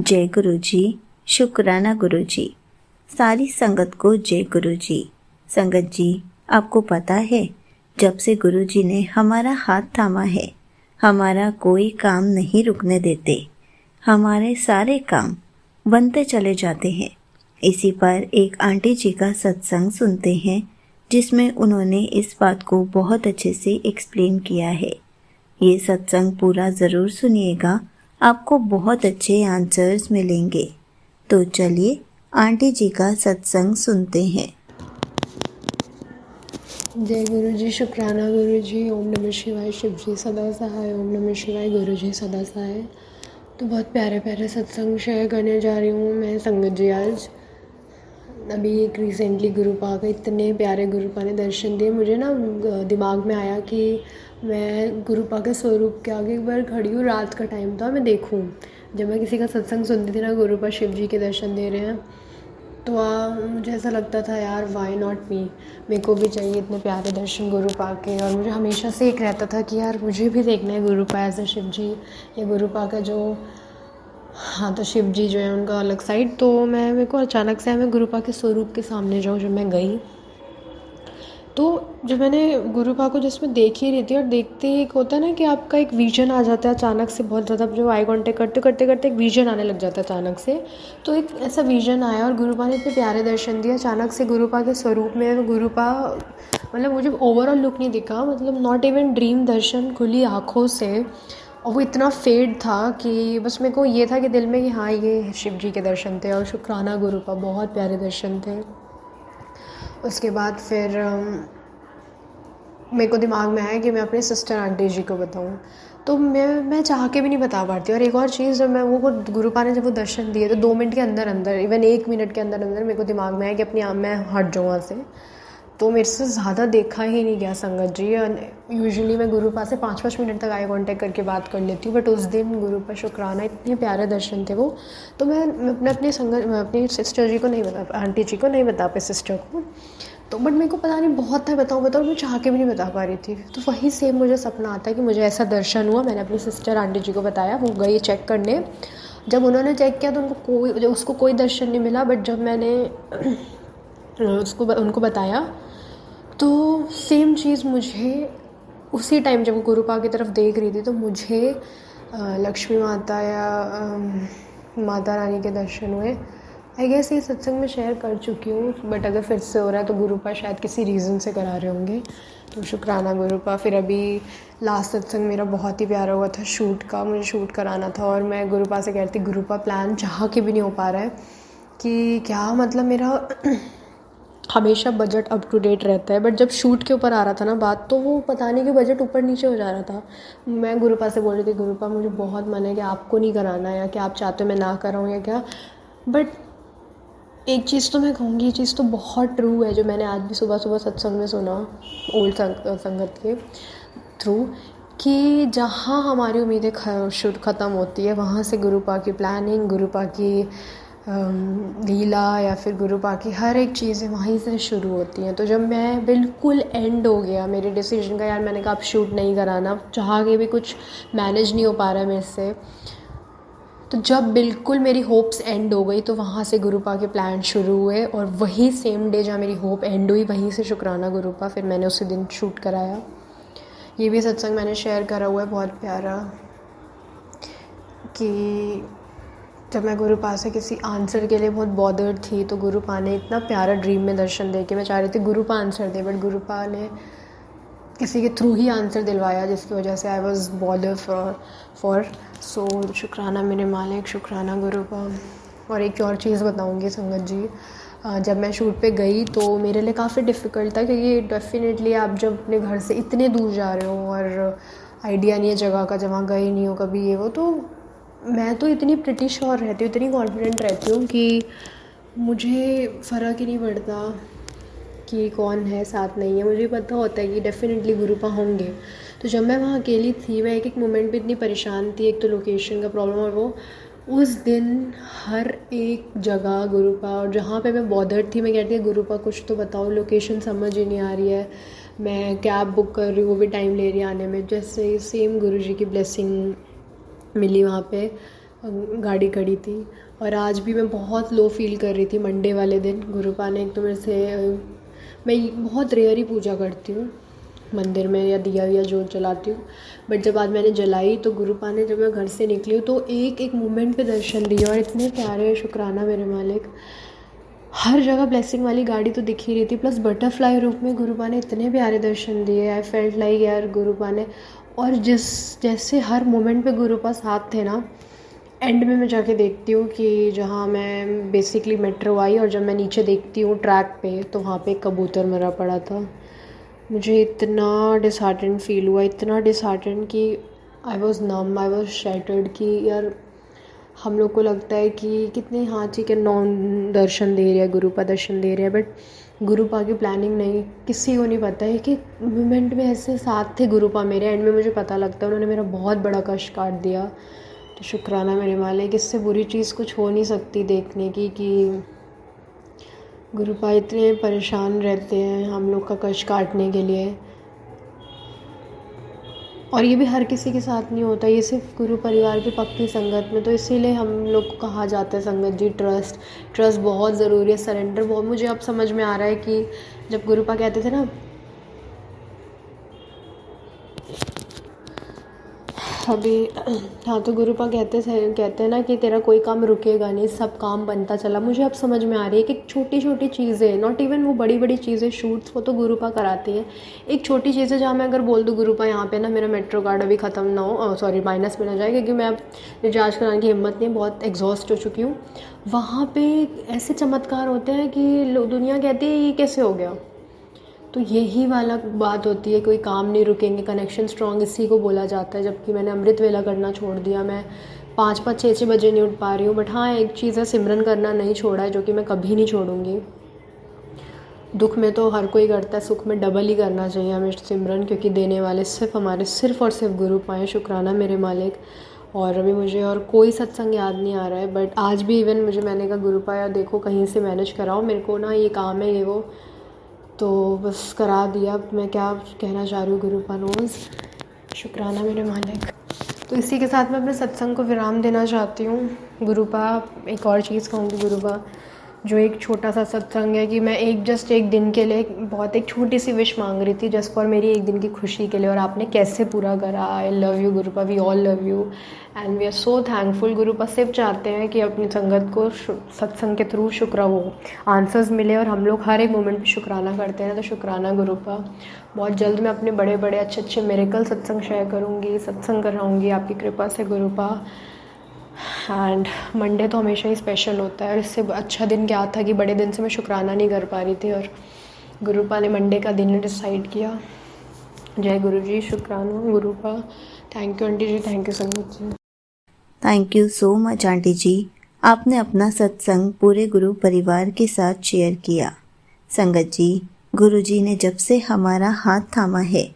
जय गुरु जी। शुक्राना गुरु जी। सारी संगत को जय गुरु जी। संगत जी, आपको पता है, जब से गुरु जी ने हमारा हाथ थामा है, हमारा कोई काम नहीं रुकने देते। हमारे सारे काम बनते चले जाते हैं। इसी पर एक आंटी जी का सत्संग सुनते हैं, जिसमें उन्होंने इस बात को बहुत अच्छे से एक्सप्लेन किया है। ये सत्संग पूरा ज़रूर सुनिएगा, आपको बहुत अच्छे आंसर्स मिलेंगे। तो चलिए आंटी जी का सत्संग सुनते हैं। जय गुरु जी। शुक्राना गुरु जी। ओम नमः शिवाय। शिव जी सदा सहाय। ओम नमः शिवाय। गुरु जी सदा सहाय। तो बहुत प्यारे प्यारे सत्संग शेयर करने जा रही हूँ मैं संगत जी। आज अभी एक रिसेंटली गुरुपा का इतने प्यारे गुरुपा ने दर्शन दिए। मुझे ना दिमाग में आया कि मैं गुरुपा के स्वरूप के आगे एक बार खड़ी हूँ। रात का टाइम था, मैं देखूँ। जब मैं किसी का सत्संग सुनती थी ना, गुरुपा शिव जी के दर्शन दे रहे हैं, तो मुझे ऐसा लगता था यार वाई नॉट मी, मेरे को भी चाहिए इतने प्यारे दर्शन गुरुपा के। और मुझे हमेशा से एक रहता था कि यार मुझे भी देखना है गुरुपा एज अ शिव जी, या गुरुपा का जो तो शिव जी जो है उनका अलग साइड। तो मेरे को अचानक से मैं गुरुपा के स्वरूप के सामने जाऊँ। जब मैं गई तो जब मैंने गुरुपा को जिसमें देख ही रही थी, और देखते ही एक होता है ना कि आपका एक विजन आ जाता है अचानक से। बहुत ज़्यादा जब आई कांटेक्ट करते करते एक विजन आने लग जाता है अचानक से। तो एक ऐसा विजन आया और गुरुपा ने इतने प्यारे दर्शन दिए अचानक से गुरुपा के स्वरूप में। गुरुपा मतलब मुझे ओवरऑल लुक नहीं दिखा, मतलब नॉट इवन ड्रीम दर्शन, खुली आँखों से। और वो इतना फेड था कि बस मेरे को ये था कि दिल में कि हाँ ये शिव जी के दर्शन थे। और शुक्राना गुरुपा, बहुत प्यारे दर्शन थे। उसके बाद फिर मेरे को दिमाग में आया कि मैं अपने सिस्टर आंटी जी को बताऊं। तो मैं चाह के भी नहीं बता पाती। और एक और चीज़, जब मैं वो गुरुपा ने जब वो दर्शन दिए तो 2 मिनट के अंदर अंदर, इवन 1 मिनट के अंदर अंदर मेरे को दिमाग में आया कि अपनी मैं हट जाऊँ वहाँ से। तो मेरे से ज़्यादा देखा ही नहीं गया संगत जी। यूजुअली मैं गुरुपा से 5-5 मिनट तक आई कांटेक्ट करके बात कर लेती हूँ, बट उस दिन गुरुपा शुक्राना इतने प्यारे दर्शन थे वो। तो मैं अपनी सिस्टर जी को नहीं बता, आंटी जी को नहीं बता पाई, सिस्टर को। तो बट मेरे को पता नहीं बहुत था बताऊँ मैं चाह के भी नहीं बता पा रही थी। तो वही सेम मुझे सपना आता है कि मुझे ऐसा दर्शन हुआ। मैंने अपनी सिस्टर आंटी जी को बताया, वो गई चेक करने। जब उन्होंने चेक किया तो उसको कोई दर्शन नहीं मिला। बट जब मैंने उनको बताया तो सेम चीज़ मुझे उसी टाइम जब वो गुरुपा की तरफ देख रही थी तो मुझे लक्ष्मी माता या माता रानी के दर्शन हुए। आई गेस ये सत्संग में शेयर कर चुकी हूँ, बट अगर फिर से हो रहा है तो गुरुपा शायद किसी रीज़न से करा रहे होंगे। तो शुक्राना गुरुपा। फिर अभी लास्ट सत्संग मेरा बहुत ही प्यारा हुआ था शूट का, मुझे शूट कराना था। और मैं गुरुपा से कह रही थी, गुरुपा प्लान चाह के भी नहीं हो पा रहा है कि क्या मतलब मेरा हमेशा बजट अप टू डेट रहता है, बट जब शूट के ऊपर आ रहा था ना बात, तो वो पता नहीं कि बजट ऊपर नीचे हो जा रहा था। मैं गुरुपा से बोल रही थी, गुरुपा मुझे बहुत मन है कि आपको नहीं कराना, या कि आप चाहते हो मैं ना कराऊँ या क्या। बट एक चीज़ तो मैं कहूँगी, ये चीज़ तो बहुत ट्रू है जो मैंने आज भी सुबह सुबह सत्संग में सुना ओल्ड संगत के थ्रू, कि जहाँ हमारी उम्मीदें ख़त्म होती है, वहाँ से गुरुपा की प्लानिंग, गुरुपा की लीला, या फिर गुरुपा की हर एक चीज़ें वहीं से शुरू होती हैं। तो जब मैं बिल्कुल एंड हो गया मेरे डिसीजन का, यार मैंने कहा अब शूट नहीं कराना, चाह के भी कुछ मैनेज नहीं हो पा रहा है मेरे से, तो जब बिल्कुल मेरी होप्स एंड हो गई तो वहाँ से गुरुपा के प्लान शुरू हुए। और वही सेम डे जहाँ मेरी होप एंड हुई, वहीं से शुक्राना गुरुपा, फिर मैंने उसी दिन शूट कराया। ये भी सत्संग मैंने शेयर करा हुआ है, बहुत प्यारा, कि जब मैं गुरुपा से किसी आंसर के लिए बहुत बॉदर्ड थी तो गुरुपा ने इतना प्यारा ड्रीम में दर्शन दे के, मैं चाह रही थी गुरुपा आंसर दे, बट गुरुपा ने किसी के थ्रू ही आंसर दिलवाया, जिसकी वजह से I was bother for so शुक्राना मेरे मालिक, शुक्राना गुरुपा। और एक और चीज़ बताऊँगी संगत जी, जब मैं शूट पे गई तो मेरे लिए काफ़ी डिफ़िकल्ट था, क्योंकि डेफिनेटली आप जब अपने घर से इतने दूर जा रहे हो और आइडिया नहीं है जगह का, जहाँ गए नहीं हो कभी ये वो, तो मैं तो इतनी प्रिटी श्योर रहती हूँ, इतनी कॉन्फिडेंट रहती हूँ कि मुझे फ़र्क ही नहीं पड़ता कि कौन है साथ नहीं है, मुझे पता होता है कि डेफिनेटली गुरुपा होंगे। तो जब मैं वहाँ अकेली थी, मैं एक मोमेंट पे इतनी परेशान थी, एक तो लोकेशन का प्रॉब्लम, और वो उस दिन हर एक जगह गुरुपा, और जहाँ पे मैं बॉदर्ड थी मैं कहती थी गुरुपा कुछ तो बताओ, लोकेशन समझ ही नहीं आ रही है, मैं कैब बुक कर रही हूँ वो भी टाइम ले रही है आने में। जैसे सेम गुरु जी की ब्लेसिंग मिली वहाँ पे। गाड़ी खड़ी थी। और आज भी मैं बहुत लो फील कर रही थी मंडे वाले दिन। गुरुपा ने एक तो मेरे से मैं बहुत रेयर ही पूजा करती हूँ मंदिर में या दिया या जो जलाती हूँ, बट जब आज मैंने जलाई तो गुरुपा ने, जब मैं घर से निकली हूँ तो एक एक मोमेंट पे दर्शन दिए और इतने प्यारे, शुक्राना मेरे मालिक। हर जगह ब्लेसिंग वाली गाड़ी तो दिख ही रही थी, प्लस बटरफ्लाई रूप में गुरुपा ने इतने प्यारे दर्शन दिए। आई फेल्ट लाइक यार गुरुपा ने, और जैसे हर मोमेंट पे गुरुपा साथ थे ना, एंड में मैं जाके देखती हूँ कि जहाँ मैं बेसिकली मेट्रो आई और जब मैं नीचे देखती हूँ ट्रैक पे तो वहाँ पे एक कबूतर मरा पड़ा था। मुझे इतना डिसहार्टेंड फील हुआ, इतना डिसहार्टेंड कि I was numb, I was shattered कि यार हम लोग को लगता है कि कितने हाँ ठीक है नॉन दर्शन दे रहे हैं, गुरुपा दर्शन दे रहे हैं, बट गुरुपा की प्लानिंग नहीं, किसी को नहीं पता है कि मोमेंट में ऐसे साथ थे गुरुपा मेरे। एंड में मुझे पता लगता है उन्होंने मेरा बहुत बड़ा कष्ट काट दिया। तो शुक्राना मेरे मालिक, इससे बुरी चीज़ कुछ हो नहीं सकती देखने की कि गुरुपा इतने परेशान रहते हैं हम लोग का कष्ट काटने के लिए। और ये भी हर किसी के साथ नहीं होता, ये सिर्फ गुरु परिवार की पक्की संगत में। तो इसीलिए हम लोग को कहा जाता है संगत जी ट्रस्ट बहुत ज़रूरी है, सरेंडर बहुत। मुझे अब समझ में आ रहा है कि जब गुरुपा कहते थे ना, अभी हाँ, तो गुरुपा कहते हैं ना कि तेरा कोई काम रुकेगा नहीं, सब काम बनता चला। मुझे अब समझ में आ रही है कि छोटी छोटी चीज़ें, नॉट इवन वो बड़ी बड़ी चीज़ें, शूट्स वो तो गुरुपा कराती है। एक छोटी चीज़ें जहाँ मैं अगर बोल दूँ गुरुपा यहाँ पे ना मेरा मेट्रो कार्ड अभी ख़त्म ना हो, सॉरी माइनस में ना जाए, क्योंकि मैं अब रिचार्ज कराने की हिम्मत नहीं, बहुत एग्जॉस्ट हो चुकी हूँ। वहाँ पर ऐसे चमत्कार होते हैं कि दुनिया कहती है ये कैसे हो गया। तो यही वाला बात होती है, कोई काम नहीं रुकेंगे, कनेक्शन स्ट्रॉन्ग इसी को बोला जाता है। जबकि मैंने अमृत वेला करना छोड़ दिया, मैं 5-5, 6-6 बजे नहीं उठ पा रही हूँ, बट हाँ एक चीज़ है, सिमरन करना नहीं छोड़ा है, जो कि मैं कभी नहीं छोड़ूंगी। दुख में तो हर कोई करता है, सुख में डबल ही करना चाहिए हमें सिमरन, क्योंकि देने वाले सिर्फ और सिर्फ गुरु पाए। शुक्राना मेरे मालिक। और अभी मुझे और कोई सत्संग याद नहीं आ रहा है, बट आज भी इवन मैंने कहा गुरु पाया देखो कहीं से मैनेज कराओ, मेरे को ना ये काम है ये वो, तो बस करा दिया। मैं क्या कहना चाह रही हूँ गुरुपा नोज़। शुक्राना मेरे मालिक। तो इसी के साथ मैं अपने सत्संग को विराम देना चाहती हूँ। गुरुपा, एक और चीज़ कहूँगी गुरुपा, जो एक छोटा सा सत्संग है कि मैं एक दिन के लिए बहुत एक छोटी सी विश मांग रही थी, जस्ट फॉर मेरी एक दिन की खुशी के लिए, और आपने कैसे पूरा करा। I love you Gurupa, we all love you and we are so thankful. Gurupa सिर्फ चाहते हैं कि अपनी संगत को सत्संग के थ्रू शुक्र वो आंसर्स मिले, और हम लोग हर एक मोमेंट पे शुक्राना करते हैं। तो शुक्राना गुरुपा। बहुत जल्द मैं अपने बड़े बड़े अच्छे मेरेकल सत्संग शेयर करूँगी, सत्संग कराऊँगी आपकी कृपा से गुरुपा। एंड मंडे तो हमेशा ही स्पेशल होता है, और इससे अच्छा दिन क्या था कि बड़े दिन से मैं शुक्राना नहीं कर पा रही थी, और गुरुपा ने मंडे का दिन डिसाइड किया। जय गुरु जी, शुक्राना गुरुपा। थैंक यू आंटी जी, थैंक यू संगत जी। Thank you so much aunty जी, आपने अपना सत्संग पूरे गुरु परिवार के साथ शेयर किया। संगत जी, गुरु जी ने जब से हमारा हाथ थामा है,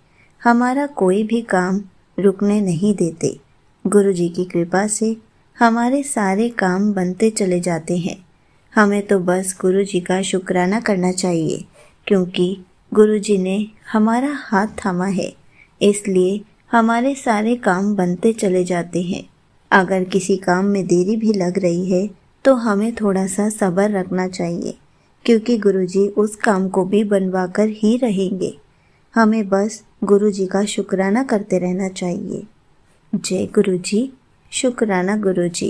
हमारा कोई भी काम रुकने नहीं देते। गुरु जी की कृपा से हमारे सारे काम बनते चले जाते हैं। हमें तो बस गुरु जी का शुक्राना करना चाहिए, क्योंकि गुरु जी ने हमारा हाथ थामा है, इसलिए हमारे सारे काम बनते चले जाते हैं। अगर किसी काम में देरी भी लग रही है तो हमें थोड़ा सा सब्र रखना चाहिए, क्योंकि गुरु जी उस काम को भी बनवा कर ही रहेंगे। हमें बस गुरु जी का शुक्राना करते रहना चाहिए। जय गुरु जी, शुक्राना गुरु जी।